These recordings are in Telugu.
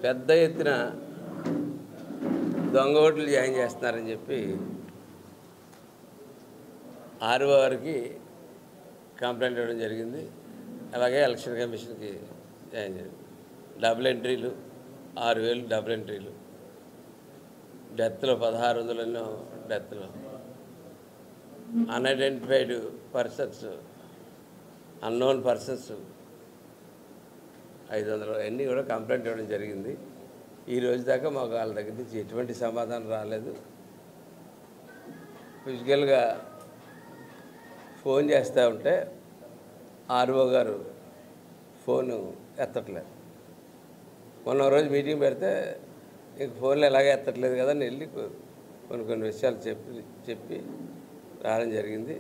పెద్ద ఎత్తున దొంగ ఓట్లు జాయిన్ చేస్తున్నారని చెప్పి ఆర్ఓ వారికి కంప్లైంట్ ఇవ్వడం జరిగింది. అలాగే ఎలక్షన్ కమిషన్కి జాయిన్ జరిగింది. డబుల్ ఎంట్రీలు 6,000 డబుల్ ఎంట్రీలు, డెత్లో 1600 డెత్లో, అన్ఐడెంటిఫైడ్ పర్సన్స్, అన్నోన్ పర్సన్స్ 500 అన్నీ కూడా కంప్లైంట్ ఇవ్వడం జరిగింది. ఈ రోజు దాకా మాకు వాళ్ళ దగ్గర నుంచి ఎటువంటి సమాధానం రాలేదు. ఫిజికల్గా ఫోన్ చేస్తూ ఉంటే ఆర్ఓ గారు ఫోను ఎత్తట్లేదు. మొన్న రోజు మీటింగ్ పెడితే ఇంక ఫోన్లో ఎలాగే ఎత్తట్లేదు కదా అని వెళ్ళి కొన్ని విషయాలు చెప్పి రావడం జరిగింది.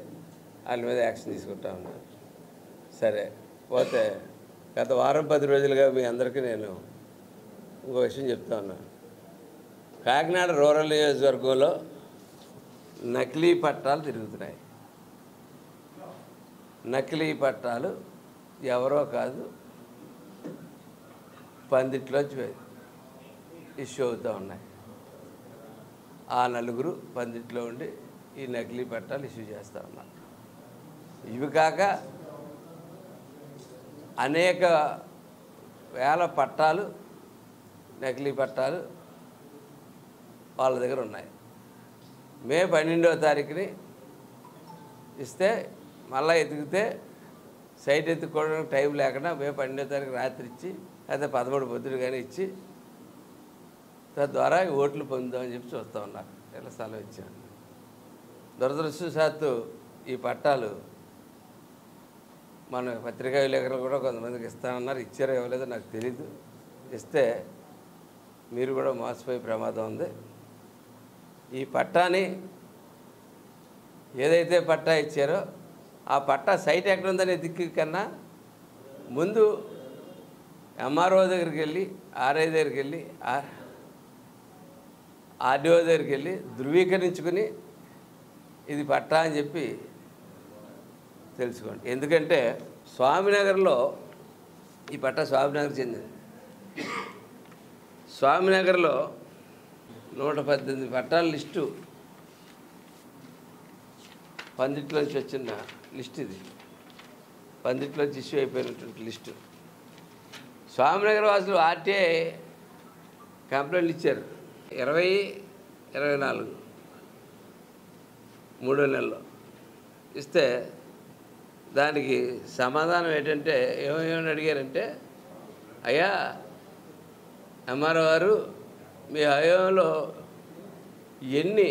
వాళ్ళ మీద యాక్షన్ తీసుకుంటా ఉన్నారు. సరే పోతే గత వారం 10 రోజులుగా మీ అందరికీ నేను ఇంకో విషయం చెప్తా ఉన్నాను. కాకినాడ రూరల్ నియోజకవర్గంలో నకిలీ పట్టాలు తిరుగుతున్నాయి. నకిలీ పట్టాలు ఎవరో కాదు, పందిట్లోంచి ఇష్యూ అవుతూ ఉన్నాయి. ఆ నలుగురు పందిట్లో ఉండి ఈ నకిలీ పట్టాలు ఇష్యూ చేస్తూ ఉన్నారు. ఇవి కాక అనేక వేల పట్టాలు, నకిలీ పట్టాలు వాళ్ళ దగ్గర ఉన్నాయి. మే 12వ తారీఖుని ఇస్తే మళ్ళీ ఎతికితే సైట్ ఎత్తుకోవడానికి టైం లేకుండా మే 12వ తారీఖు రాత్రి ఇచ్చి అయితే 13 పొద్దులు కానీ ఇచ్చి తద్వారా ఓట్లు పొందుదామని చెప్పి చూస్తూ ఉన్నారు. ఇలా స్థలం ఇచ్చాను. దురదృష్టవశాత్తు ఈ పట్టాలు మన పత్రికా విలేకరులు కూడా కొంతమందికి ఇస్తానన్నారు. ఇచ్చారో ఇవ్వలేదో నాకు తెలీదు. ఇస్తే మీరు కూడా మోసపోయే ప్రమాదం ఉంది. ఈ పట్టాని ఏదైతే పట్టా ఇచ్చారో ఆ పట్టా సైట్ ఎక్కడ ఉందనే దిక్కు కన్నా ముందు ఎంఆర్ఓ దగ్గరికి వెళ్ళి, ఆర్ఐ దగ్గరికి వెళ్ళి, ఆర్డీఓ దగ్గరికి వెళ్ళి ధృవీకరించుకుని ఇది పట్టా అని చెప్పి తెలుసుకోండి. ఎందుకంటే స్వామినగర్లో ఈ పట్టా స్వామినగర్ చెందింది. స్వామినగర్లో 118 పట్టాల లిస్టు పందిట్లోంచి వచ్చిన లిస్ట్. ఇది పందిట్లోంచి ఇష్యూ అయిపోయినటువంటి లిస్టు. స్వామినగర్ వాసులు ఆర్టీఐ కంప్లైంట్లు ఇచ్చారు. 20-24 3 నెలల్లో ఇస్తే దానికి సమాధానం ఏంటంటే ఏమేమని అడిగారంటే, అయ్యా ఎంఆర్ఓ గారు మీ హయాంలో ఎన్ని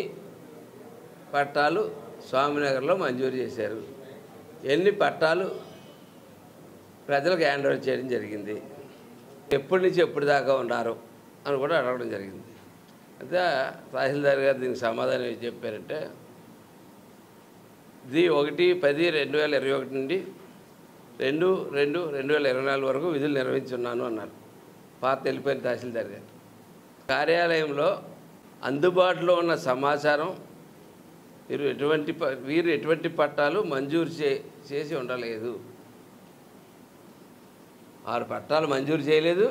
పట్టాలు స్వామినగర్లో మంజూరు చేశారు, ఎన్ని పట్టాలు ప్రజలకు హ్యాండ్ ఓవర్ చేయడం జరిగింది, ఎప్పటి నుంచి ఎప్పటి దాకా ఉన్నారు అని కూడా అడగడం జరిగింది. అయితే తహసీల్దార్ గారు దీనికి సమాధానం ఏం చెప్పారంటే, ఇది 1/10/2021 నుండి 2/2/2024 వరకు విధులు నిర్వహించున్నాను అన్నారు పాత వెళ్ళిపోయిన తహసీల్దార్ గారు. కార్యాలయంలో అందుబాటులో ఉన్న సమాచారం వీరు ఎటువంటి పట్టాలు మంజూరు చేసి ఉండలేదు. 6 పట్టాలు మంజూరు చేయలేదు.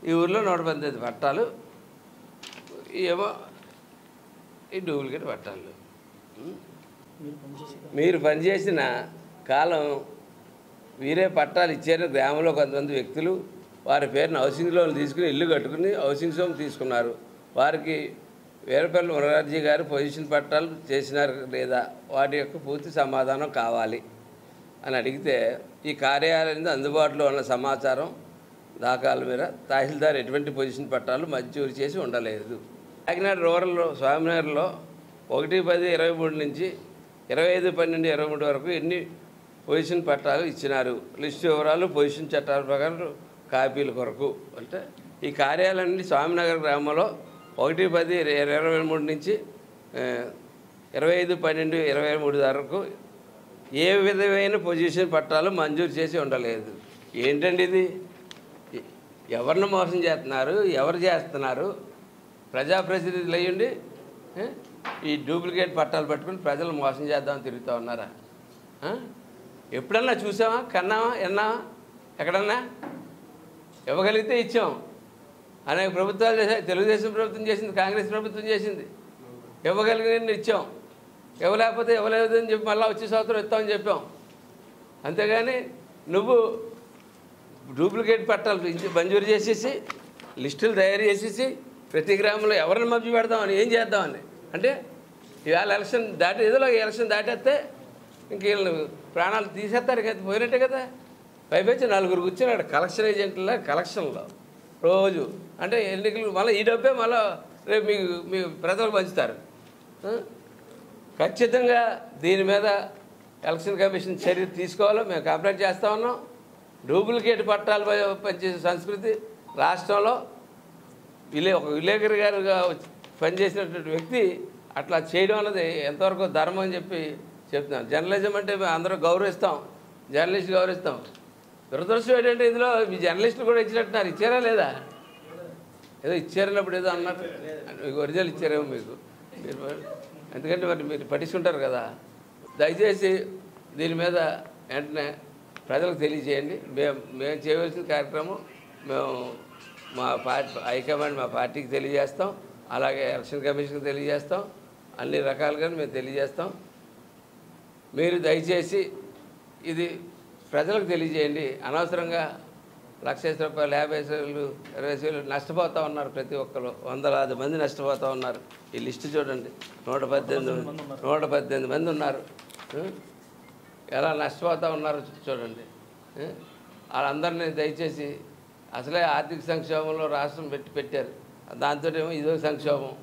ఈ ఊర్లో 118 పట్టాలు ఏమో ఈ డూప్లికేట్ పట్టాలు. మీరు పనిచేసిన కాలం వీరే పట్టాలు ఇచ్చారు. గ్రామంలో కొంతమంది వ్యక్తులు వారి పేరును హౌసింగ్ లోన్ తీసుకుని ఇల్లు కట్టుకుని హౌసింగ్ లోన్ తీసుకున్నారు. వారికి వీరపల్లి మురార్జీ గారు పొజిషన్ పట్టాలు చేసినారు లేదా, వాటి యొక్క పూర్తి సమాధానం కావాలి అని అడిగితే, ఈ కార్యాలయంలో అందుబాటులో ఉన్న సమాచారం దాఖల మీద తహసీల్దార్ ఎటువంటి పొజిషన్ పట్టాలు మంజూరు చేసి ఉండలేదు. కాకినాడ రూరల్ స్వామినగర్లో 1/10/23 నుంచి 25/12/23 వరకు ఎన్ని పొజిషన్ పట్టాలు ఇచ్చినారు, లిస్టు వివరాలు పొజిషన్ చట్టాల ప్రకారం కాపీల కొరకు. అంటే ఈ కార్యాలయం నుండి స్వామినగర్ గ్రామంలో 1/10/23 నుంచి 25/12/23 వరకు ఏ విధమైన పొజిషన్ పట్టాలు మంజూరు చేసి ఉండలేదు. ఏంటండి ఇది? ఎవరిని మోసం చేస్తున్నారు? ఎవరు చేస్తున్నారు? ప్రజాప్రతినిధులు అయ్యండి ఈ డూప్లికేట్ పట్టాలు పట్టుకుని ప్రజలు మోసం చేద్దామని తిరుగుతూ ఉన్నారా? ఎప్పుడన్నా చూసామా, కన్నామా, ఎన్నామా? ఎక్కడన్నా ఇవ్వగలిగితే ఇచ్చాం, అనేక ప్రభుత్వాలు చేశాయి. తెలుగుదేశం ప్రభుత్వం చేసింది, కాంగ్రెస్ ప్రభుత్వం చేసింది. ఇవ్వగలిగిన ఇచ్చాం, ఇవ్వలేకపోతే ఇవ్వలేదు అని చెప్పి మళ్ళీ వచ్చే సంవత్సరం ఇస్తామని చెప్పాం. అంతేగాని నువ్వు డూప్లికేట్ పట్టాలు మంజూరు చేసేసి లిస్టులు తయారు చేసేసి ప్రతి గ్రామంలో ఎవరిని మభ్య పెడదామని ఏం చేద్దామని అంటే ఇవాళ ఎలక్షన్ ఏదోలో ఎలక్షన్ దాటేస్తే ఇంక వీళ్ళు ప్రాణాలు తీసేస్తారు కదా, పోయినట్టే కదా. పైపెచ్చి 4 కూర్చున్నాడు కలెక్షన్ ఏజెంట్ల కలెక్షన్లో రోజు. అంటే ఎన్నికలు మళ్ళీ ఈ డబ్బే మళ్ళీ రేపు మీ ప్రజలకు పంచుతారు. ఖచ్చితంగా దీని మీద ఎలక్షన్ కమిషన్ చర్య తీసుకోవాలో మేము కంప్లైంట్ చేస్తూ ఉన్నాం. డూప్లికేట్ పట్టాలు పనిచేసే సంస్కృతి రాష్ట్రంలో ఒక విలేకరి గారుగా పనిచేసినటువంటి వ్యక్తి అట్లా చేయడం అన్నది ఎంతవరకు ధర్మం అని చెప్పి చెప్తున్నాను. జర్నలిజం అంటే మేము అందరూ గౌరవిస్తాం, జర్నలిస్ట్ గౌరవిస్తాం. దురదృష్టం ఏంటంటే ఇందులో మీ జర్నలిస్టులు కూడా ఇచ్చినట్టున్నారు. ఇచ్చారా లేదా? ఏదో ఇచ్చారన్నప్పుడు ఏదో అన్నారు, మీకు ఒరిజినల్ ఇచ్చారేమో మీకు. ఎందుకంటే మరి మీరు పట్టించుకుంటారు కదా. దయచేసి దీని మీద వెంటనే ప్రజలకు తెలియజేయండి. మేము చేయవలసిన కార్యక్రమం మేము మా పార్టీ హైకమాండ్ మా పార్టీకి తెలియజేస్తాం, అలాగే ఎలక్షన్ కమిషన్కి తెలియజేస్తాం, అన్ని రకాలుగా మేము తెలియజేస్తాం. మీరు దయచేసి ఇది ప్రజలకు తెలియజేయండి. అనవసరంగా ₹1,00,000, ₹50,000, ₹20,000 నష్టపోతూ ఉన్నారు. ప్రతి ఒక్కరు వందలాది మంది నష్టపోతూ ఉన్నారు. ఈ లిస్టు చూడండి, 118 మంది ఉన్నారు. ఎలా నష్టపోతూ ఉన్నారు చూడండి. వాళ్ళందరినీ దయచేసి అసలే ఆర్థిక సంక్షోభంలో రాష్ట్రం పెట్టారు, దాంతో ఏమో ఇదో సంక్షోభం.